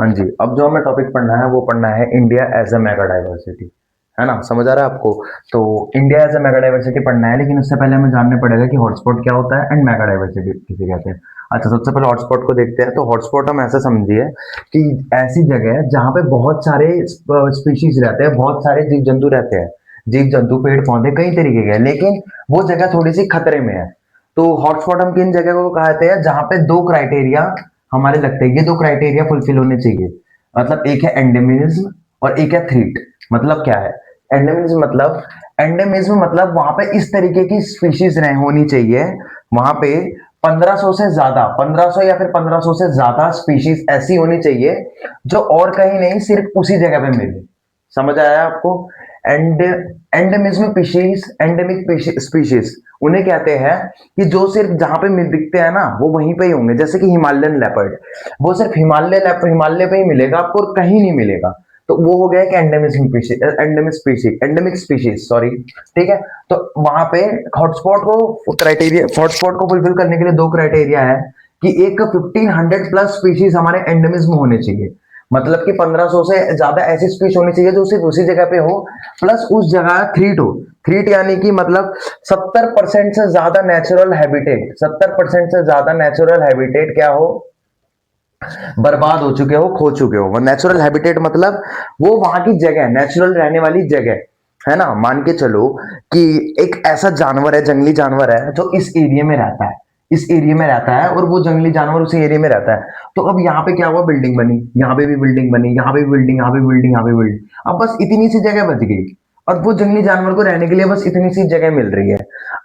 हाँ जी, अब जो हमें टॉपिक पढ़ना है वो पढ़ना है India as a mega diversity, है ना? समझ आ रहा है आपको? तो India as a mega diversity पढ़ना है, लेकिन उससे पहले हमें जानना पड़ेगा कि हॉटस्पॉट क्या होता है एंड मेगा डाइवर्सिटी किसे कहते हैं। अच्छा, सबसे पहले हॉटस्पॉट को देखते हैं। तो हॉटस्पॉट हम ऐसा समझिए कि ऐसी जगह है जहाँ पे बहुत सारे स्पीशीज रहते हैं, बहुत सारे जीव जंतु रहते हैं। जीव जंतु, पेड़ पौधे कई तरीके के हैं, लेकिन वो जगह थोड़ी सी खतरे में है। तो हॉटस्पॉट हम किन जगह को कहते हैं जहाँ पे दो क्राइटेरिया हमारे लगते हैं, ये दो क्राइटेरिया फुलफिल होने चाहिए। मतलब एक है एंडेमिज्म और एक है थ्रीट। मतलब क्या है एंडेमिज्म? मतलब एंडेमिज्म मतलब वहां पे इस तरीके की स्पीशीज रह होनी चाहिए, वहां पे 1500 से ज्यादा, 1500 या फिर 1500 से ज्यादा स्पीशीज ऐसी होनी चाहिए जो और कहीं नहीं, सिर्फ उसी जगह पे मिले। समझ आया आपको? And endemism species, endemic species उन्हें कहते हैं कि जो सिर्फ जहां पे दिखते हैं ना वो वहीं पे ही होंगे। जैसे कि हिमालयन लेपर्ड, वो सिर्फ हिमालय पे ही मिलेगा आपको और कहीं नहीं मिलेगा। तो वो हो गया कि एंडेमिक स्पीशीज सॉरी। ठीक है, तो वहां पे हॉटस्पॉट को फुलफिल करने के लिए दो क्राइटेरिया है कि एक 1500 प्लस स्पीशीज हमारे एंडेमिज्म होने चाहिए। मतलब कि 1500 से ज्यादा ऐसी स्पीच होनी चाहिए जो सिर्फ उसी जगह पे हो, प्लस उस जगह थ्रीट हो। थ्रीट यानी कि मतलब 70% से ज्यादा नेचुरल हैबिटेट, 70% से ज्यादा नेचुरल हैबिटेट क्या हो, बर्बाद हो चुके हो, खो चुके हो। नेचुरल हैबिटेट मतलब वो वहां की जगह, नेचुरल रहने वाली जगह, है ना? मान के चलो कि एक ऐसा जानवर है, जंगली जानवर है जो इस एरिया में रहता है, इस एरिया में रहता है और वो जंगली जानवर उसी एरिया में रहता है। तो अब यहाँ पे क्या हुआ, बिल्डिंग बनी, यहाँ पे भी बिल्डिंग बनी, यहाँ पे भी बिल्डिंग, यहाँ पे भी बिल्डिंग, यहाँ पे बिल्डिंग। अब बस इतनी सी जगह बच गई और वो जंगली जानवर को रहने के लिए बस इतनी सी जगह मिल रही है।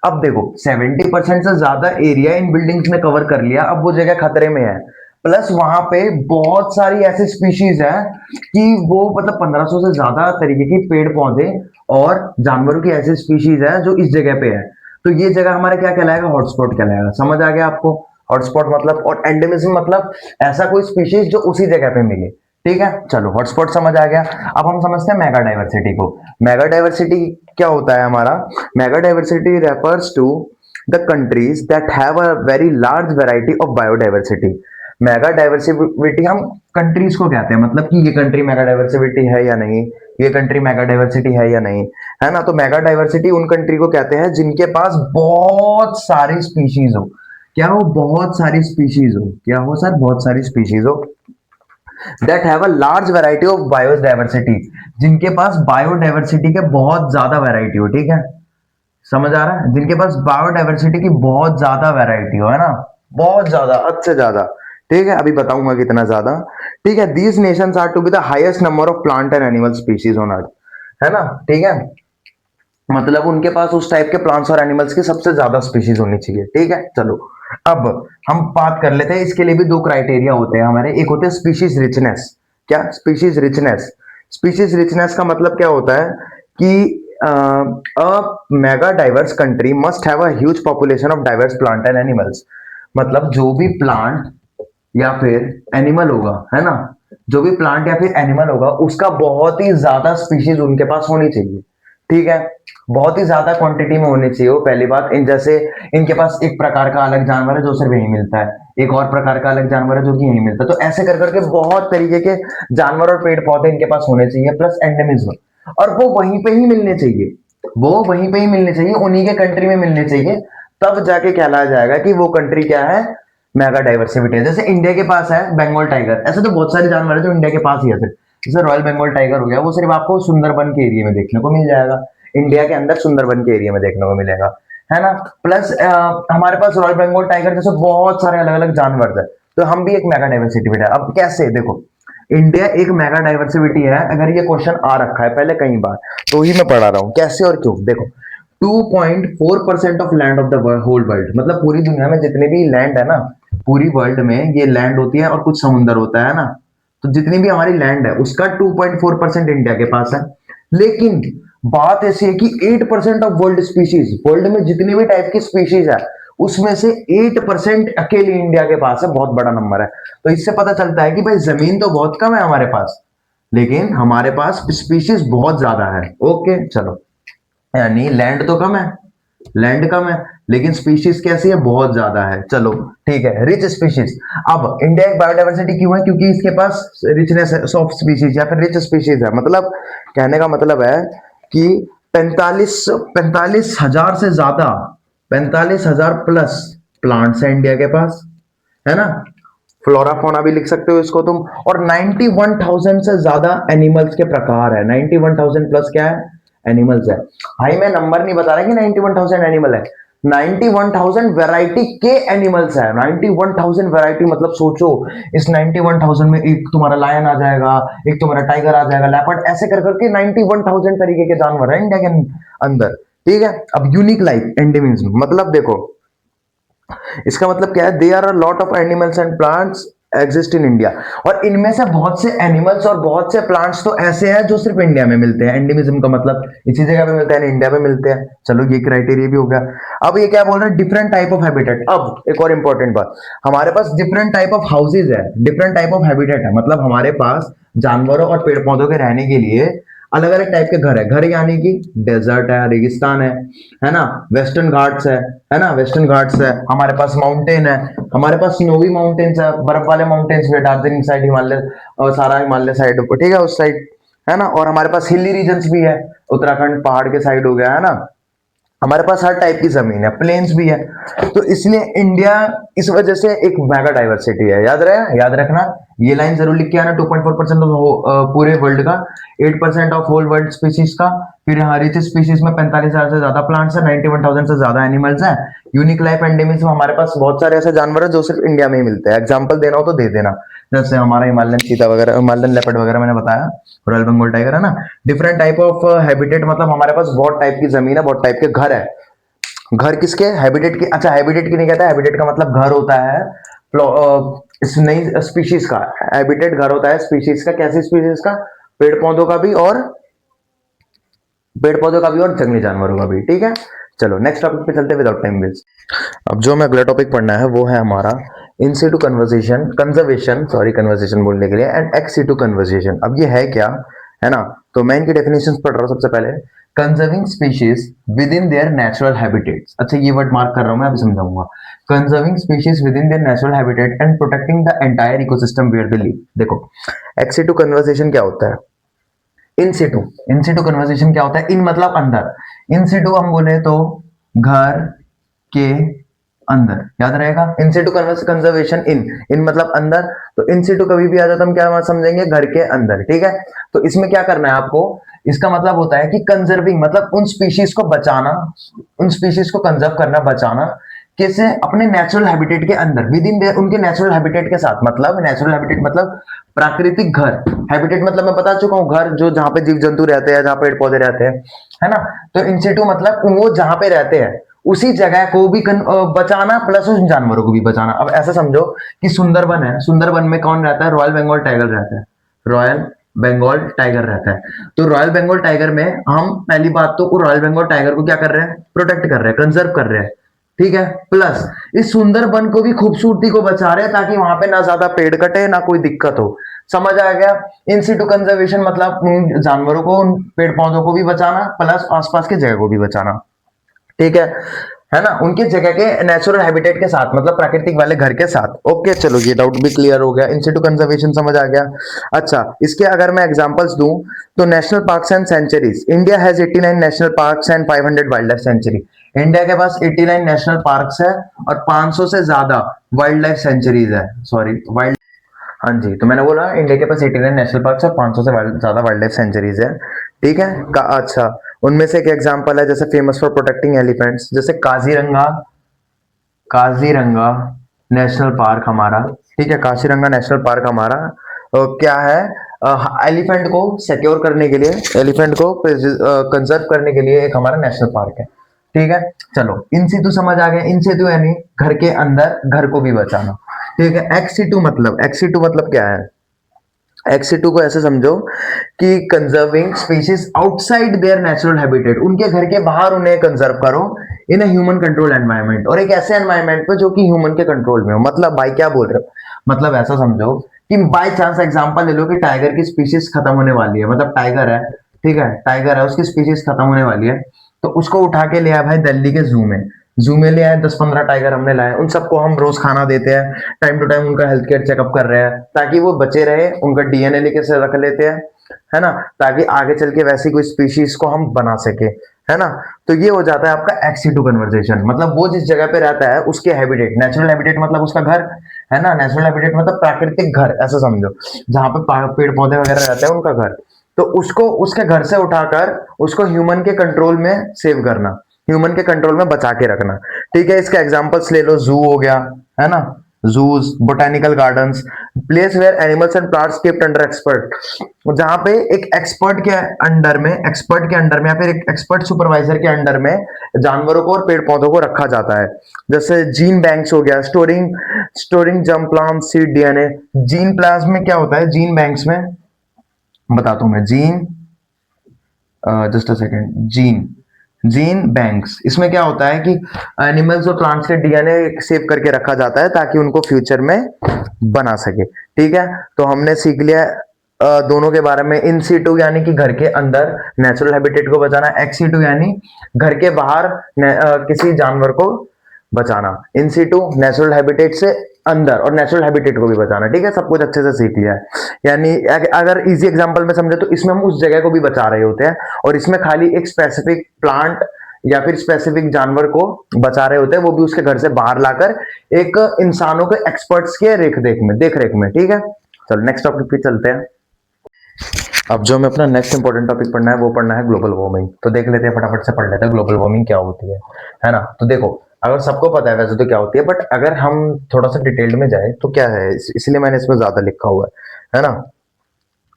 अब देखो 70% से ज्यादा एरिया इन बिल्डिंग्स ने कवर कर लिया, अब वो जगह खतरे में है। प्लस वहां पे बहुत सारी ऐसी स्पीशीज है कि वो मतलब 1500 से ज्यादा तरीके की पेड़ पौधे और जानवरों की ऐसी स्पीशीज है जो इस जगह पे है। तो ये जगह हमारा क्या कहलाएगा, हॉटस्पॉट कहलाएगा। समझ आ गया आपको? हॉटस्पॉट मतलब, और एंडेमिज्म मतलब ऐसा कोई स्पीशीज जो उसी जगह पे मिले। ठीक है, चलो हॉटस्पॉट समझ आ गया। अब हम समझते हैं मेगा डाइवर्सिटी को। मेगा डाइवर्सिटी क्या होता है हमारा? Mega diversity refers to the countries that have a very large variety of biodiversity. Mega diversity हम कंट्रीज को कहते हैं, मतलब कि ये कंट्री मेगा डाइवर्सिटी है या नहीं, ये कंट्री मेगा डाइवर्सिटी है या नहीं, है ना? तो मेगा डाइवर्सिटी उन कंट्री को कहते हैं जिनके पास बहुत सारी स्पीशीज हो। क्या हो? बहुत सारी स्पीशीज हो। क्या हो सर? बहुत सारी स्पीशीज हो। That have a large variety of biodiversity, जिनके पास बायोडाइवर्सिटी के बहुत ज्यादा वैरायटी हो। ठीक है, समझ आ रहा है? जिनके पास बायोडाइवर्सिटी की बहुत ज्यादा वैरायटी हो, है ना? बहुत ज्यादा, हद से ज्यादा। ठीक है, अभी बताऊंगा कितना ज्यादा। ठीक है, these nations are to be the highest number of plant and animal species on earth, है ना? ठीक है, मतलब उनके पास उस टाइप के प्लांट्स और एनिमल्स की सबसे ज्यादा स्पीशीज होनी चाहिए। ठीक है, चलो अब हम बात कर लेते हैं। इसके लिए भी दो क्राइटेरिया होते हैं हमारे। एक होते हैं स्पीशीज रिचनेस। क्या? Species richness. स्पीशीज रिचनेस का मतलब क्या होता है कि अ mega diverse country must have a huge population of diverse plant and animals. मतलब जो भी प्लांट या फिर एनिमल होगा, है ना, जो भी प्लांट या फिर एनिमल होगा उसका बहुत ही ज्यादा स्पीशीज उनके पास होनी चाहिए। ठीक है, बहुत ही ज्यादा क्वांटिटी में होनी चाहिए वो पहली बात। इन जैसे इनके पास एक प्रकार का अलग जानवर है जो सिर्फ यही मिलता है, एक और प्रकार का अलग जानवर है जो कि यही मिलता है। तो ऐसे कर करके बहुत तरीके के जानवर और पेड़ पौधे इनके पास होने चाहिए, प्लस एंडेमिज्म। और वो वहीं पे ही मिलने चाहिए, वो वहीं पे ही मिलने चाहिए, उन्हीं के कंट्री में मिलने चाहिए। तब जाके कहलाया जाएगा कि वो कंट्री क्या है, मेगा डाइवर्सिटी है। जैसे इंडिया के पास है बंगाल टाइगर, ऐसे तो बहुत सारे जानवर है जो इंडिया के पास ही है सिर्फ। जैसे रॉयल बंगाल टाइगर हो गया, वो सिर्फ आपको सुंदरबन के एरिया में देखने को मिल जाएगा, इंडिया के अंदर सुंदरबन के एरिया में देखने को मिलेगा, है ना? प्लस हमारे पास रॉयल बंगाल टाइगर जैसे बहुत सारे अलग अलग जानवर है। तो हम भी एक मेगा डाइवर्सिटी में है। अब कैसे? देखो, इंडिया एक मेगा डाइवर्सिटी है, अगर ये क्वेश्चन आ रखा है पहले कई बार तो ही मैं पढ़ा रहा हूं कैसे और क्यों। देखो, 2.4% of land of the whole world, मतलब पूरी दुनिया में जितने भी लैंड है ना, पूरी वर्ल्ड में ये लैंड होती है और कुछ समुंदर होता है ना, तो जितनी भी हमारी लैंड है उसका 2.4% इंडिया के पास है। लेकिन बात ऐसी है कि 8% ऑफ वर्ल्ड स्पीशीज, वर्ल्ड में जितनी भी टाइप की स्पीशीज है उसमें से 8% अकेले इंडिया के पास है। बहुत बड़ा नंबर है। तो इससे पता चलता है कि भाई जमीन तो बहुत कम है हमारे पास, लेकिन हमारे पास स्पीशीज बहुत ज्यादा है। ओके, चलो, यानी लैंड तो कम है, लैंड कम है, लेकिन स्पीशीज कैसी है, बहुत ज्यादा है। चलो ठीक है, रिच स्पीशीज। अब इंडिया एक बायोडाइवर्सिटी क्यों है, क्योंकि इसके पास रिचनेस ऑफ स्पीशीज या फिर रिच स्पीशीज है। मतलब कहने का मतलब है कि 45,000 से ज्यादा, 45,000 प्लस प्लांट्स है इंडिया के पास, है ना। फ्लोरा फोना भी लिख सकते हो इसको तुम। और 91,000 से ज्यादा एनिमल्स के प्रकार है। 91,000 प्लस क्या है, एनिमल्स है। भाई मैं नंबर नहीं बता रहा कि 91,000 एनिमल है, 91,000 वैरायटी के एनिमल्स है। 91,000 वैरायटी मतलब सोचो, इस 91,000 में एक तुम्हारा लायन आ जाएगा, एक तुम्हारा टाइगर आ जाएगा, लेपर्ड, ऐसे कर करके 91,000 तरीके के जानवर है इंडिया के अंदर। ठीक है। अब यूनिक लाइफ एंडेमिज्म मतलब देखो, इसका मतलब क्या है, they are a lot of animals and plants exist in India. और इनमें से बहुत से एनिमल्स और बहुत से प्लांट्स तो ऐसे हैं जो सिर्फ इंडिया में मिलते हैं। एंडेमिज्म का मतलब इसी जगह पे मिलते हैं, इंडिया में मिलते हैं। चलो ये क्राइटेरिया भी हो गया। अब ये क्या बोल रहे हैं, डिफरेंट टाइप ऑफ हैबिटेट। अब एक और इंपॉर्टेंट बात, हमारे पास डिफरेंट टाइप ऑफ हाउसेज है, डिफरेंट टाइप ऑफ हैबिटेट है। मतलब हमारे पास जानवरों और पेड़ पौधों के रहने के लिए अलग अलग टाइप के घर है। घर यानी कि डेजर्ट है, रेगिस्तान है ना, वेस्टर्न घाट्स है ना, वेस्टर्न घाट्स है। हमारे पास माउंटेन है, हमारे पास स्नोवी माउंटेन्स है, बर्फ वाले माउंटेन्स भी है, दार्जिलिंग साइड, हिमालय और सारा हिमालय साइड, ठीक है, उस साइड, है ना। और हमारे पास हिली रीजन्स भी है, उत्तराखंड पहाड़ के साइड हो गया, है ना। हमारे पास हर टाइप की जमीन है, प्लेन्स भी है। तो इसलिए इंडिया इस वजह से एक मेगा डाइवर्सिटी है। याद रहे, याद रखना, ये लाइन जरूर लिख के आना। 2.4% पूरे वर्ल्ड का, 8% ऑफ होल वर्ल्ड स्पीसीज का। फिर यहाँ रिच स्पीसीज में 45,000 से ज्यादा प्लांट्स है, 91,000 से ज्यादा एनिमल्स हैं। यूनिक लाइफ एंडेमिज्म, हमारे पास बहुत सारे ऐसे जानवर है जो सिर्फ इंडिया में ही मिलते हैं। एग्जाम्पल देना हो तो दे देना, जैसे हमारा हिमालयन चीता वगैरह, हिमालयन लेपर्ड वगैरह मैंने बताया, रॉयल बंगाल टाइगर, है ना। डिफरेंट टाइप ऑफ हैबिटेट, मतलब हमारे पास बहुत टाइप की जमीन है, बहुत टाइप के घर है। घर किसके, हैबिटेट के। अच्छा, हैबिटेट की नहीं कहता, हैबिटेट का मतलब घर होता है इस नई स्पीशीज का। हैबिटेट घर होता है स्पीशीज का, कैसी स्पीशीज का, पेड़ पौधों का भी, और पेड़ पौधों का भी और जंगली जानवरों का भी। ठीक है, चलो नेक्स्ट टॉपिक पे चलते हैं विदाउट टाइम वेस्ट। अब जो हमें अगला टॉपिक पढ़ना है वो है हमारा in situ conversation, conservation, sorry conversation बोलने के लिए, एंड एक्स सिटू कन्वर्सेशन। अब ये है क्या, है ना। तो मैं इनकी डेफिनेशंस पढ़ रहा हूं सबसे पहले। Conserving species within their natural habitats. अच्छा, ये वर्ड मार्क कर रहा हूं मैं, अभी समझाऊंगा। Conserving species within their natural habitat and protecting the entire ecosystem where they live. देखो, एक्स सिटू कन्वर्सेशन क्या होता है, इन सिटू, इन सिटू कन्वर्सेशन क्या होता है, इन मतलब अंदर, इन सिटू हम बोले तो घर के अंदर, याद रहेगा। इन सिटू कंजर्वेशन, इन मतलब अंदर, तो इन सिटू कभी भी आ जाता हम क्या समझेंगे, घर के अंदर। ठीक है, तो इसमें क्या करना है आपको, इसका मतलब होता है कि कंजर्विंग मतलब उन स्पीशीज को बचाना, उन स्पीशीज को कंजर्व करना, बचाना, कैसे, अपने नेचुरल हैबिटेट के अंदर, विद इन उनके नेचुरल हैबिटेट के साथ। मतलब नेचुरल हैबिटेट मतलब प्राकृतिक घर, हैबिटेट मतलब मैं बता चुका हूं, घर जो जहां पे जीव जंतु रहते हैं, जहां पेड़ पौधे रहते हैं, है ना। तो इन सिटू मतलब वो जहां पे रहते हैं उसी जगह को भी बचाना, प्लस उन जानवरों को भी बचाना। अब ऐसा समझो कि सुंदरबन है, सुंदरबन में कौन रहता है, रॉयल बंगाल टाइगर रहता है, रॉयल बंगाल टाइगर रहता है। तो रॉयल बंगाल टाइगर में हम पहली बात तो रॉयल बंगाल टाइगर को क्या कर रहे हैं, प्रोटेक्ट कर रहे हैं, कंजर्व कर रहे हैं। ठीक है, प्लस इस सुंदरबन को भी खूबसूरती को बचा रहे हैं, ताकि वहां पे ना ज्यादा पेड़ कटे, ना कोई दिक्कत हो। समझ आ गया। इन सिटू कंजर्वेशन मतलब उन जानवरों को, उन पेड़ पौधों को भी बचाना, प्लस आसपास के जगह को भी बचाना। ठीक है ना, उनके जगह के नेचुरल हैबिटेट के साथ, मतलब प्राकृतिक वाले घर के साथ। ओके, चलो ये डाउट भी क्लियर हो गया, इन सिटू कंजर्वेशन समझ आ गया। अच्छा, इसके अगर मैं एग्जांपल्स दूं तो national parks and sanctuaries, India has 89 national parks and 500 wildlife sanctuary. India के पास 89 नेशनल पार्क्स है और 500 से ज्यादा वाइल्ड लाइफ सेंचुरीज है, सॉरी वाइल्ड, हाँ जी, तो मैंने बोला इंडिया के पास 89 नेशनल पार्क्स और 500 से ज्यादा वाइल्ड लाइफ सेंचुरीज है। ठीक है अच्छा, उनमें से एक एग्जांपल है जैसे फेमस फॉर प्रोटेक्टिंग एलिफेंट्स, जैसे काजीरंगा, काजीरंगा नेशनल पार्क हमारा। ठीक है, काजीरंगा नेशनल पार्क हमारा क्या है, एलिफेंट को सिक्योर करने के लिए, एलिफेंट को कंजर्व करने के लिए एक हमारा नेशनल पार्क है। ठीक है, चलो इन सिटू समझ आ गया। इन सिटू यानी घर के अंदर, घर को भी बचाना। ठीक है, एक्स सिटू मतलब, एक्स सिटू मतलब क्या है, एक्स सिटू को ऐसे समझो कि conserving species outside there natural habitat, उनके घर के बाहर उन्हें कंजर्व करो इन अ ह्यूमन कंट्रोल एनवायरनमेंट, और एक ऐसे एनवायरनमेंट पे जो कि ह्यूमन के कंट्रोल में हो। मतलब भाई क्या बोल रहे हो, मतलब ऐसा समझो कि बाय चांस एग्जांपल ले लो कि टाइगर की स्पीशीज खत्म होने वाली है, मतलब टाइगर है, ठीक है, टाइगर है, उसकी स्पीशीज खत्म होने वाली है, तो उसको उठा के ले आया भाई दिल्ली के जू में, जू में ले आए 10-15 टाइगर हमने लाए, उन सबको हम रोज खाना देते हैं, टाइम टू टाइम उनका हेल्थ केयर चेकअप कर रहे हैं ताकि वो बचे रहे, उनका डीएनए लेके से रख लेते हैं, है ना, ताकि आगे चल के वैसी कोई स्पीशीज को हम बना सके, है ना। तो ये हो जाता है आपका एक्सी टू कन्वर्जेशन, मतलब वो जिस जगह पे रहता है उसके हैबिटेट, नेचुरल हैबिटेट मतलब उसका घर, है ना, नेचुरल हैबिटेट मतलब प्राकृतिक घर, ऐसा समझो, जहां पे पेड़ पौधे वगैरह रहते हैं उनका घर। तो उसको उसके घर से उठाकर उसको ह्यूमन के कंट्रोल में सेव करना, ह्यूमन के कंट्रोल में बचा के रखना। ठीक है, इसके एग्जांपल्स ले लो, जू हो गया, है ना, zoos, botanical gardens, place where animals and plants kept under expert, जहां पे एक एक्सपर्ट के अंडर में या फिर एक एक्सपर्ट सुपरवाइजर के अंडर में जानवरों को और पेड़ पौधों को रखा जाता है। जैसे जीन बैंक्स हो गया, storing germ plant seed DNA. Gene plants में क्या होता है, जीन बैंक्स में बताता हूं मैं, just a second, gene banks, इसमें क्या होता है कि एनिमल्स और प्लांट्स के डीएनए सेव करके रखा जाता है ताकि उनको फ्यूचर में बना सके। ठीक है, तो हमने सीख लिया दोनों के बारे में। इन सीटू यानी कि घर के अंदर नेचुरल हैबिटेट को बचाना, एक्स सीटू यानी घर के बाहर किसी जानवर को बचाना, इन सीटू नेचुरल हैबिटेट से अंदर और नेचुरल हैबिटेट को भी बचाना। ठीक है, सब कुछ अच्छे से सीख लिया है। यानी अगर इजी एग्जांपल में समझे तो इसमें हम उस जगह को भी बचा रहे होते हैं और इसमें खाली एक स्पेसिफिक प्लांट या फिर स्पेसिफिक जानवर को बचा रहे होते हैं, वो भी उसके घर से बाहर लाकर एक इंसानों के एक्सपर्ट्स के देख रेख में। ठीक है, चलो नेक्स्ट टॉपिक पे चलते हैं। अब जो हमें अपना नेक्स्ट इंपॉर्टेंट टॉपिक पढ़ना है वो पढ़ना है ग्लोबल वार्मिंग। तो देख लेते हैं, फटाफट से पढ़ लेते हैं ग्लोबल वार्मिंग क्या होती है ना। तो देखो, अगर सबको पता है वैसे तो क्या होती है, बट अगर हम थोड़ा सा डिटेल्ड में जाए तो क्या है, इसलिए मैंने इसमें ज्यादा लिखा हुआ है ना।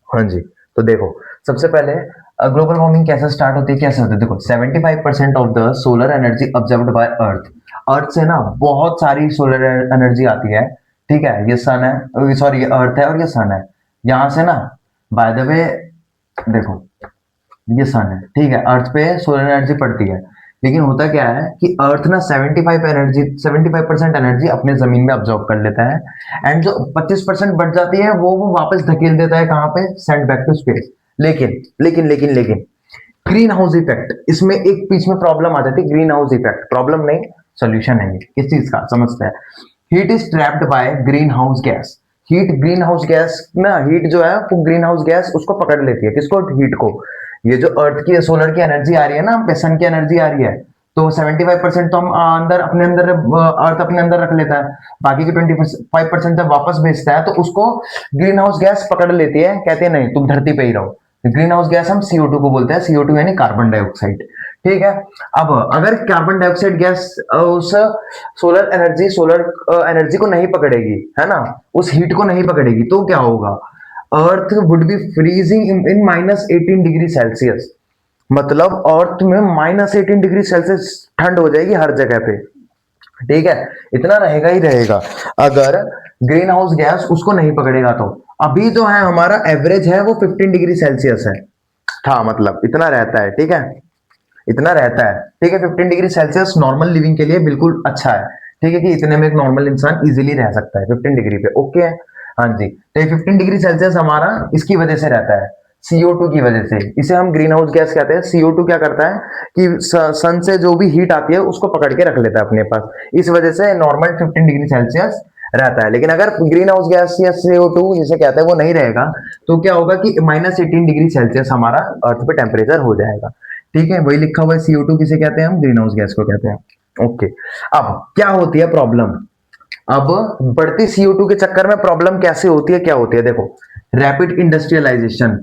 हाँ जी, तो देखो, सबसे पहले ग्लोबल वार्मिंग कैसे स्टार्ट होती है, कैसे होती है, देखो 75% of the solar energy observed by earth से ना बहुत सारी सोलर एनर्जी आती है। ठीक है, ये सन है, सॉरी ये अर्थ है और ये सन है, यहाँ से ना, बाय द वे देखो, ये सन है, ठीक है, अर्थ पे सोलर एनर्जी पड़ती है, लेकिन होता क्या है कि अर्थ ना 75% एनर्जी अपने जमीन में ऑब्जॉर्व कर लेता है, एंड जो 25% बढ़ जाती है वो वापस धकेल देता है कहाँ पे, सेंड बैक टू स्पेस। लेकिन ग्रीन हाउस इफेक्ट, इसमें एक बीच में प्रॉब्लम आ जाती है, ग्रीन हाउस इफेक्ट, प्रॉब्लम नहीं सोल्यूशन है ये, किस चीज का समझते हैं। Heat is trapped by green house gas, heat green house gas ना, हीट जो है वो ग्रीन हाउस गैस उसको पकड़ लेती है, किसको, हीट को। ये जो अर्थ की सोलर की एनर्जी आ रही है ना, सन की एनर्जी आ रही है, तो 75% तो हम अंदर अपने अंदर अर्थ अपने अंदर रख लेता है, बाकी के 25% जब वापस भेजता है तो उसको ग्रीन हाउस गैस पकड़ लेती है, कहते हैं नहीं तुम धरती पे ही रहो। ग्रीन हाउस गैस हम CO2 को बोलते हैं, CO2 यानी कार्बन डाइऑक्साइड। ठीक है, अब अगर कार्बन डाइऑक्साइड गैस उस सोलर एनर्जी को नहीं पकड़ेगी, है ना, उस हीट को नहीं पकड़ेगी, तो क्या होगा, अर्थ would be freezing in -18 degree Celsius, मतलब अर्थ में -18 डिग्री सेल्सियस ठंड हो जाएगी हर जगह पे। ठीक है, इतना रहेगा ही रहेगा अगर ग्रीन हाउस गैस उसको नहीं पकड़ेगा तो। अभी जो है हमारा एवरेज है वो 15 डिग्री सेल्सियस है, था मतलब इतना रहता है। ठीक है, इतना रहता है, ठीक है, 15 डिग्री सेल्सियस नॉर्मल लिविंग के लिए बिल्कुल अच्छा है। ठीक है, कि इतने में एक नॉर्मल इंसान इजीली रह सकता है 15 डिग्री पे, ओके है। हाँ जी, तो ये 15 डिग्री सेल्सियस हमारा इसकी वजह से रहता है, CO2 की वजह से, इसे हम ग्रीन हाउस गैस कहते हैं। CO2 क्या करता है कि सन से जो भी हीट आती है उसको पकड़ के रख लेता है अपने पास, इस वजह से नॉर्मल 15 डिग्री सेल्सियस रहता है। लेकिन अगर ग्रीन हाउस गैस या CO2 जिसे कहते हैं वो नहीं रहेगा, तो क्या होगा कि -18 डिग्री सेल्सियस हमारा अर्थ पे टेम्परेचर हो जाएगा। ठीक है, वही लिखा हुआ है, CO2 किसे कहते हैं हम, ग्रीन हाउस गैस को कहते हैं। ओके, अब क्या होती है प्रॉब्लम, अब बढ़ती CO2 के चक्कर में प्रॉब्लम कैसे होती है, क्या होती है, देखो, रैपिड इंडस्ट्रियलाइजेशन,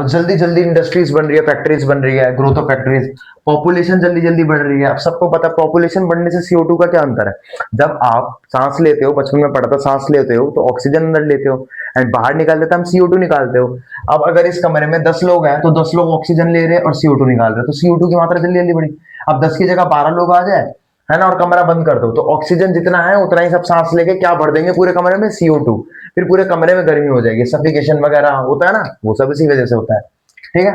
जल्दी जल्दी इंडस्ट्रीज बन रही है, फैक्ट्रीज बन रही है, ग्रोथ ऑफ फैक्ट्रीज, पॉपुलेशन जल्दी जल्दी बढ़ रही है। अब सबको पता है पॉपुलेशन बढ़ने से CO2 का क्या अंतर है, जब आप सांस लेते हो, बचपन में पढ़ा था, सांस लेते हो तो ऑक्सीजन अंदर लेते हो एंड बाहर निकाल देते हम CO2 निकालते हो। अब अगर इस कमरे में 10 लोग हैं तो 10 लोग ऑक्सीजन ले रहे हैं और CO2 निकाल रहे हैं, तो CO2 की मात्रा जल्दी जल्दी बढ़ी। अब 10 की जगह 12 लोग आ जाए, है ना, और कमरा बंद कर दो, तो ऑक्सीजन जितना है उतना ही सब सांस लेके क्या भर देंगे पूरे कमरे में, CO2, फिर पूरे कमरे में गर्मी हो जाएगी, सफिकेशन वगैरह होता है ना, वो सब इसी वजह से होता है। ठीक है,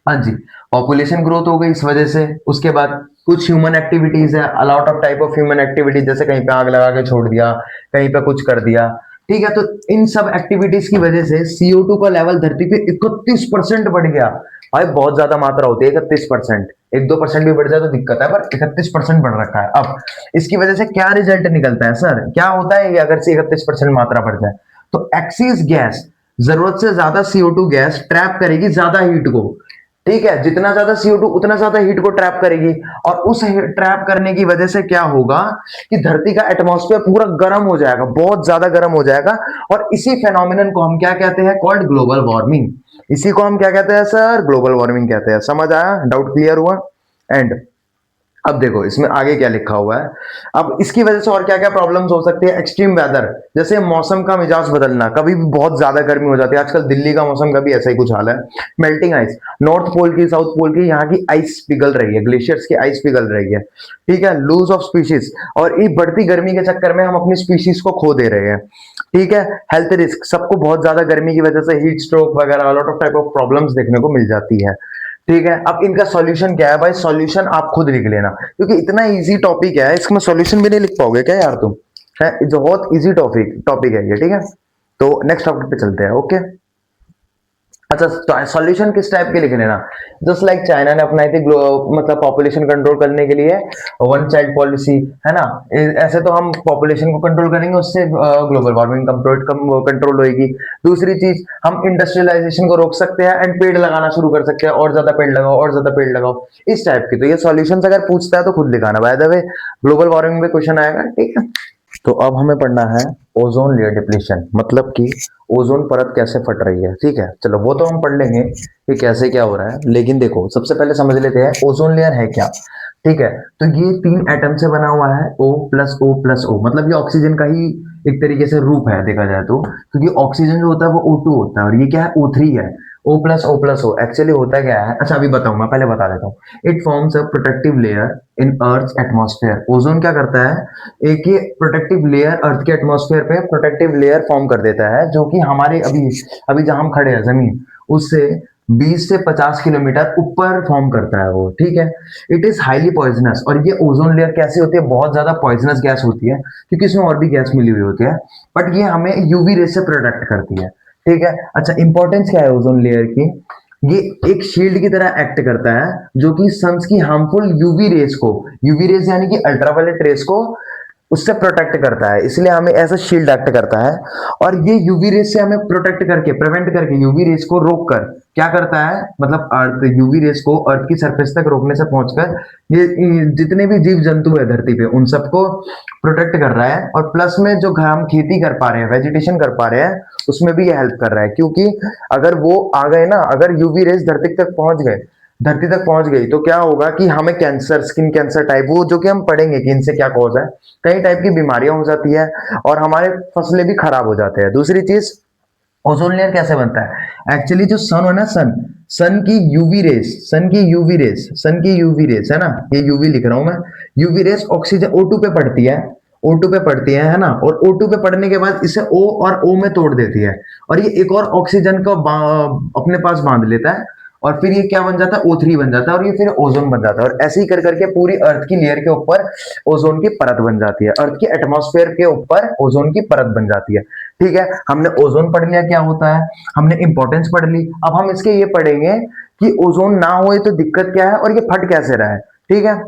हाँ जी, पॉपुलेशन ग्रोथ हो गई इस वजह से। उसके बाद कुछ ह्यूमन एक्टिविटीज है, a lot of type of human activities, जैसे कहीं पे आग लगा के छोड़ दिया, कहीं पे कुछ कर दिया। ठीक है, तो इन सब एक्टिविटीज की वजह से CO2 का लेवल धरती पे 31% बढ़ गया। भाई बहुत ज्यादा मात्रा होती है 31%। 1-2% भी बढ़ जाए तो दिक्कत है, पर 31% बढ़ रखा है। अब इसकी वजह से क्या रिजल्ट निकलता है सर, क्या होता है अगर से 31% मात्रा बढ़ जाए, तो एक्सिस गैस जरूरत से ज्यादा CO2 गैस ट्रैप करेगी ज्यादा हीट को। ठीक है, जितना ज्यादा CO2 उतना ज्यादा हीट को ट्रैप करेगी, और उस ट्रैप करने की वजह से क्या होगा कि धरती का एटमॉस्फेयर पूरा गर्म हो जाएगा, बहुत ज्यादा गर्म हो जाएगा। और इसी फेनोमेनन को हम क्या कहते हैं, कॉल्ड ग्लोबल वार्मिंग। इसी को हम क्या कहते हैं सर, ग्लोबल वार्मिंग कहते हैं। समझ आया, डाउट क्लियर हुआ? एंड अब देखो इसमें आगे क्या लिखा हुआ है। अब इसकी वजह से और क्या क्या प्रॉब्लम्स हो सकती है, एक्सट्रीम वेदर, जैसे मौसम का मिजाज बदलना, कभी भी बहुत ज्यादा गर्मी हो जाती है, आजकल दिल्ली का मौसम का भी ऐसा ही कुछ हाल है। मेल्टिंग आइस, नॉर्थ पोल की साउथ पोल की यहाँ की आइस पिघल रही है, ग्लेशियर्स की आइस पिघल रही है। ठीक है, लूज ऑफ स्पीशीज, और ये बढ़ती गर्मी के चक्कर में हम अपनी स्पीशीज को खो दे रहे हैं। ठीक है, हेल्थ रिस्क, सबको बहुत ज्यादा गर्मी की वजह से हीट स्ट्रोक वगैरह lot of type of problems देखने को मिल जाती है। ठीक है, अब इनका सॉल्यूशन क्या है भाई, सॉल्यूशन आप खुद लिख लेना, क्योंकि इतना इजी टॉपिक है, इसमें सॉल्यूशन भी नहीं लिख पाओगे क्या यार तुम? है, जो बहुत इजी टॉपिक टॉपिक है ये। ठीक है, तो नेक्स्ट टॉपिक पे चलते हैं। ओके, अच्छा, सॉल्यूशन किस टाइप के लिख लेना, जस्ट लाइक चाइना ने अपनाई थी मतलब पॉपुलेशन कंट्रोल करने के लिए वन चाइल्ड पॉलिसी, है ना। ऐसे तो हम पॉपुलेशन को कंट्रोल करेंगे, उससे ग्लोबल वार्मिंग कंट्रोल होगी। दूसरी चीज, हम इंडस्ट्रियलाइजेशन को रोक सकते हैं एंड पेड़ लगाना शुरू कर सकते हैं, और ज्यादा पेड़ लगाओ और ज्यादा पेड़ लगाओ, इस टाइप की। तो ये सॉल्यूशंस अगर पूछता है तो खुद लिखाना, by the way global warming में क्वेश्चन आएगा। ठीक है, तो अब हमें पढ़ना है ओजोन लेयर डिप्लीशन, मतलब कि ओजोन परत कैसे फट रही है। ठीक है, चलो वो तो हम पढ़ लेंगे कि कैसे क्या हो रहा है, लेकिन देखो सबसे पहले समझ लेते हैं ओजोन लेयर है क्या। ठीक है, तो ये 3 एटम से बना हुआ है, O plus O plus O, मतलब ये ऑक्सीजन का ही एक तरीके से रूप है देखा जाए तो, क्योंकि ऑक्सीजन जो होता है वो O2 होता है, और ये क्या है, O3 है। O प्लस O एक्चुअली होता क्या है, अच्छा अभी बताऊंगा, पहले बता देता हूँ। It forms a protective layer in earth atmosphere. Ozone क्या करता है, एक ये प्रोटेक्टिव लेयर अर्थ के एटमॉस्फेयर पे प्रोटेक्टिव लेयर फॉर्म कर देता है, जो कि हमारे अभी अभी जहां हम खड़े हैं जमीन, उससे 20 से 50 किलोमीटर ऊपर फॉर्म करता है वो। ठीक है, इट इज हाईली पॉइजनस, और ये ओजोन लेयर कैसी होती है, बहुत ज्यादा पॉइजनस गैस होती है, क्योंकि इसमें और भी गैस मिली हुई होती है, बट ये हमें यूवी रे से प्रोटेक्ट करती है। ठीक है, अच्छा इंपॉर्टेंस क्या है ओजोन लेयर की, ये एक शील्ड की तरह एक्ट करता है, जो कि सन्स की हार्मफुल यूवी रेस को, यूवी रेस यानी कि अल्ट्रावायलेट रेस को, उससे प्रोटेक्ट करता है, इसलिए हमें ऐसा शील्ड एक्ट करता है। और ये यूवी रेस से हमें प्रोटेक्ट करके, प्रिवेंट करके, यूवी रेस को रोक कर क्या करता है, मतलब अर्थ यूवी रेस को अर्थ की सरफेस तक रोकने से पहुंचकर ये जितने भी जीव जंतु है धरती पे उन सबको प्रोटेक्ट कर रहा है। और प्लस में जो हम खेती कर पा रहे हैं, वेजिटेशन कर पा रहे हैं, उसमें भी ये हेल्प कर रहा है, क्योंकि अगर वो आ गए ना, अगर यूवी रेस धरती तक पहुंच गई तो क्या होगा कि हमें कैंसर, स्किन कैंसर टाइप, वो जो कि हम पढ़ेंगे कि इनसे क्या कॉज है, कई टाइप की बीमारियां हो जाती है, और हमारे फसलें भी खराब हो जाते हैं। दूसरी चीज, ओजोन लेयर कैसे बनता है, एक्चुअली जो सन है ना, सन की यूवी रेस है ना, ये यूवी लिख रहा हूं मैं, यूवी रेस ऑक्सीजन O2 पे पड़ती है, O2 पे पड़ती है ना, और O2 पे पड़ने के बाद इसे O और O में तोड़ देती है, और ये एक और ऑक्सीजन को अपने पास बांध लेता है, और फिर ये क्या बन जाता है, O3 बन जाता है, और ये फिर ओजोन बन जाता है, और ऐसे ही कर करके पूरी अर्थ की लेयर के ऊपर ओजोन की परत बन जाती है, अर्थ के एटमॉस्फेयर के ऊपर ओजोन की परत बन जाती है। ठीक है, हमने ओजोन पढ़ लिया क्या होता है, हमने इंपॉर्टेंस पढ़ ली, अब हम इसके ये पढ़ेंगे कि ओजोन ना होए तो दिक्कत क्या है, और ये फट कैसे रहा है। ठीक है।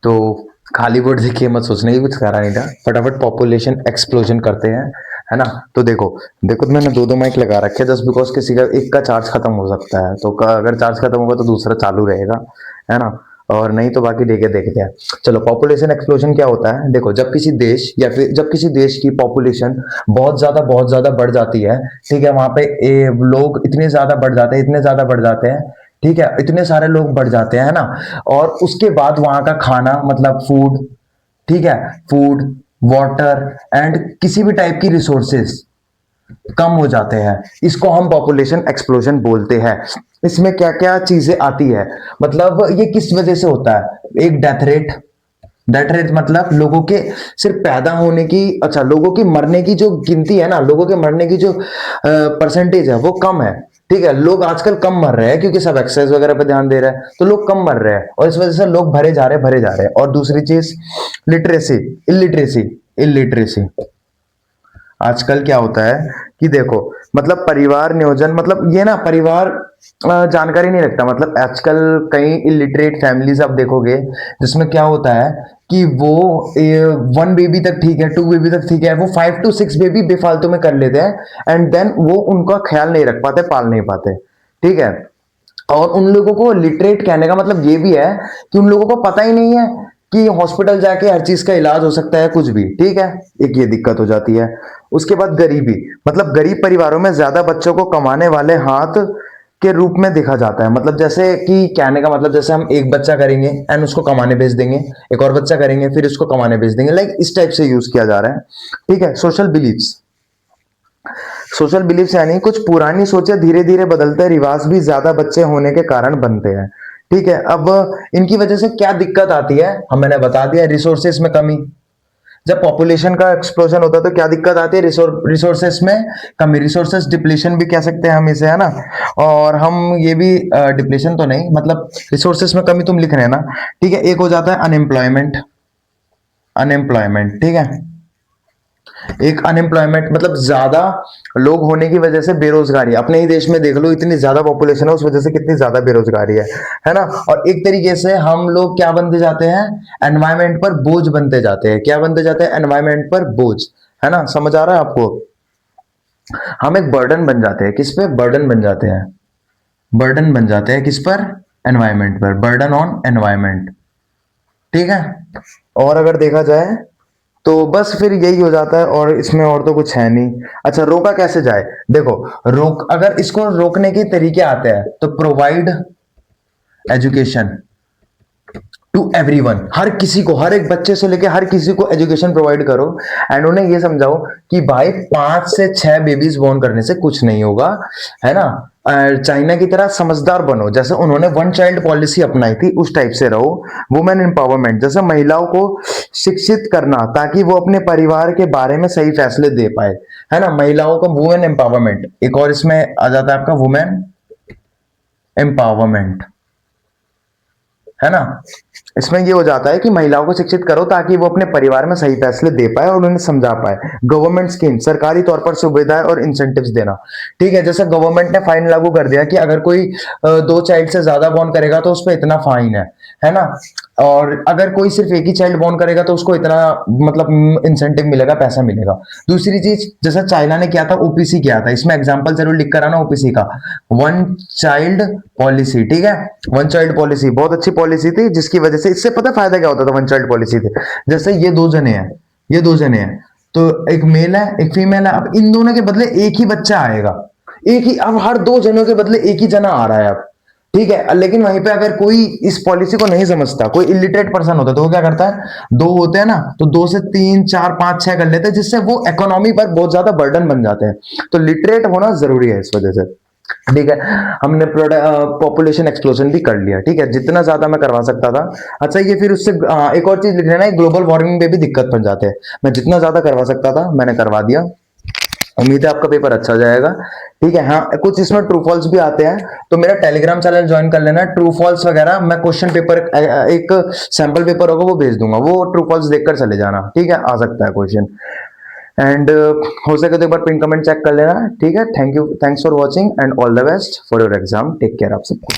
तो खाली बोर्ड देखिए मत सोचने की कुछ करा नहीं था, फटाफट पॉपुलेशन एक्सप्लोजन करते हैं, है ना। तो देखो देखो, तो मैंने दो दो माइक लगा रखे हैं जस्ट बिकॉज किसी का एक का चार्ज खत्म हो सकता है, तो अगर चार्ज खत्म होगा तो दूसरा चालू रहेगा, है ना। और नहीं तो बाकी देखे देखते हैं। चलो, पॉपुलेशन एक्सप्लोजन क्या होता है, देखो जब किसी देश या फिर जब किसी देश की पॉपुलेशन बहुत ज्यादा बढ़ जाती है, ठीक है, वहां पे लोग इतने ज्यादा बढ़ जाते हैं, इतने ज्यादा बढ़ जाते हैं, ठीक है, इतने सारे लोग बढ़ जाते हैं, है ना। और उसके बाद वहां का खाना मतलब फूड, ठीक है, फूड, वाटर एंड किसी भी टाइप की रिसोर्सेज कम हो जाते हैं, इसको हम पॉपुलेशन एक्सप्लोजन बोलते हैं। इसमें क्या क्या चीजें आती है, मतलब ये किस वजह से होता है, एक डेथ रेट मतलब लोगों के सिर्फ पैदा होने की, अच्छा, लोगों की मरने की जो गिनती है ना, लोगों के मरने की जो परसेंटेज है वो कम है, ठीक है। लोग आजकल कम मर रहे हैं क्योंकि सब एक्सरसाइज वगैरह पे ध्यान दे रहे हैं, तो लोग कम मर रहे हैं और इस वजह से लोग भरे जा रहे हैं। और दूसरी चीज लिटरेसी, इलिटरेसी आजकल क्या होता है कि देखो, मतलब परिवार नियोजन, मतलब ये ना परिवार जानकारी नहीं रखता, मतलब आजकल कई इलिटरेट फैमिलीज आप देखोगे जिसमें क्या होता है कि वो 1 बेबी तक ठीक है, 2 बेबी तक ठीक है, वो 5 to 6 बेबी बेफालतू में कर लेते हैं एंड देन वो उनका ख्याल नहीं रख पाते, पाल नहीं पाते, ठीक है। और उन लोगों को लिटरेट कहने का मतलब ये भी है कि उन लोगों को पता ही नहीं है कि हॉस्पिटल जाके हर चीज का इलाज हो सकता है, कुछ भी, ठीक है। एक ये दिक्कत हो जाती है। उसके बाद गरीबी, मतलब गरीब परिवारों में ज्यादा बच्चों को कमाने वाले हाथ के रूप में देखा जाता है, मतलब जैसे कि कहने का मतलब जैसे हम एक बच्चा करेंगे एंड उसको कमाने भेज देंगे, एक और बच्चा करेंगे फिर उसको कमाने भेज देंगे, लाइक इस टाइप से यूज किया जा रहा है, ठीक है। सोशल बिलीफ्स यानी कुछ पुरानी सोचे धीरे धीरे बदलते रिवाज भी ज्यादा बच्चे होने के कारण बनते हैं, ठीक है। अब इनकी वजह से क्या दिक्कत आती है, हम मैंने बता दिया, रिसोर्सेस में कमी। जब पॉपुलेशन का एक्सप्लोजन होता है तो क्या दिक्कत आती है, रिसोर्सेस में कमी, रिसोर्सेस डिप्लीशन भी कह सकते हैं हम इसे, है ना। और हम ये भी डिप्लीशन तो नहीं, मतलब रिसोर्सेस में कमी तुम लिख रहे हैं ना, ठीक है। एक हो जाता है अनएम्प्लॉयमेंट, ठीक है। एक अनएम्प्लॉयमेंट मतलब ज्यादा लोग होने की वजह से बेरोजगारी, अपने ही देश में देख लो, इतनी ज्यादा पॉपुलेशन है उस वजह से कितनी ज्यादा बेरोजगारी है ना। और एक तरीके से हम लोग क्या बनते जाते हैं, एनवायरमेंट पर बोझ बनते जाते हैं, क्या बनते जाते हैं, एनवायरमेंट पर बोझ, है ना। समझ आ रहा है आपको, हम एक बर्डन बन जाते हैं, किस पे, बर्डन बन जाते हैं, बर्डन बन जाते हैं किस पर, एनवायरमेंट पर, बर्डन ऑन एनवायरमेंट, ठीक है। और अगर देखा जाए तो बस फिर यही हो जाता है, और इसमें और तो कुछ है नहीं। अच्छा, रोका कैसे जाए, देखो, अगर इसको रोकने के तरीके आते हैं तो प्रोवाइड एजुकेशन टू एवरीवन, हर किसी को, हर एक बच्चे से लेके हर किसी को एजुकेशन प्रोवाइड करो एंड उन्हें ये समझाओ कि भाई 5 से 6 बेबीज बोर्न करने से कुछ नहीं होगा, है ना। चाइना की तरह समझदार बनो, जैसे उन्होंने 1 चाइल्ड पॉलिसी अपनाई थी उस टाइप से रहो। वुमेन एम्पावरमेंट, जैसे महिलाओं को शिक्षित करना ताकि वो अपने परिवार के बारे में सही फैसले दे पाए, है ना, महिलाओं को वुमेन एम्पावरमेंट। एक और इसमें आ जाता है आपका वुमेन एम्पावरमेंट, है ना। इसमें ये हो जाता है कि महिलाओं को शिक्षित करो ताकि वो अपने परिवार में सही फैसले दे पाए और उन्हें समझा पाए। गवर्नमेंट स्कीम, सरकारी तौर पर सुविधाएं और इंसेंटिव्स देना, ठीक है। जैसे गवर्नमेंट ने फाइन लागू कर दिया कि अगर कोई 2 चाइल्ड से ज्यादा बॉर्न करेगा तो उस पर इतना फाइन है ना। और अगर कोई सिर्फ एक ही चाइल्ड बॉर्न करेगा तो उसको इतना मतलब इंसेंटिव मिलेगा, पैसा मिलेगा। दूसरी चीज, जैसा चाइना ने किया था, ओपीसी किया था, इसमें एग्जाम्पल जरूर लिख कर आना ओपीसी का, 1 चाइल्ड पॉलिसी, ठीक है। 1 चाइल्ड पॉलिसी बहुत अच्छी पॉलिसी थी, जिसकी वजह से, इससे पता फायदा क्या होता था 1 चाइल्ड पॉलिसी थे, जैसे ये दो जने हैं तो एक मेल है एक फीमेल है, अब इन दोनों के बदले एक ही बच्चा आएगा, एक ही, अब हर 2 जनों के बदले एक ही जना आ रहा है अब, ठीक है। लेकिन वहीं पे अगर कोई इस पॉलिसी को नहीं समझता, कोई इलिटरेट पर्सन होता है तो वो क्या करता है, 2 होते हैं ना तो 2 से 3 4 5 6 कर लेते हैं, जिससे वो इकोनॉमी पर बहुत ज्यादा बर्डन बन जाते हैं। तो लिटरेट होना जरूरी है इस वजह से, ठीक है। हमने पॉपुलेशन एक्सप्लोजन भी कर लिया, ठीक है, जितना ज्यादा मैं करवा सकता था। अच्छा, ये फिर उससे एक और चीज लिख लेना है, ग्लोबल वार्मिंग में भी दिक्कत बन जाते हैं, मैं जितना ज्यादा करवा सकता था मैंने करवा दिया। उम्मीद है आपका पेपर अच्छा जाएगा, ठीक है। हाँ, कुछ इसमें ट्रू फॉल्स भी आते हैं, तो मेरा टेलीग्राम चैनल ज्वाइन कर लेना, ट्रू फॉल्स वगैरह मैं क्वेश्चन पेपर, एक सैंपल पेपर होगा वो भेज दूंगा, वो ट्रू फॉल्स देखकर चले जाना, ठीक है, आ सकता है क्वेश्चन। एंड हो सके तो एक बार पिन कमेंट चेक कर लेना, ठीक है। Thank you, thanks for watching and all the best for your exam, take care आप सबको।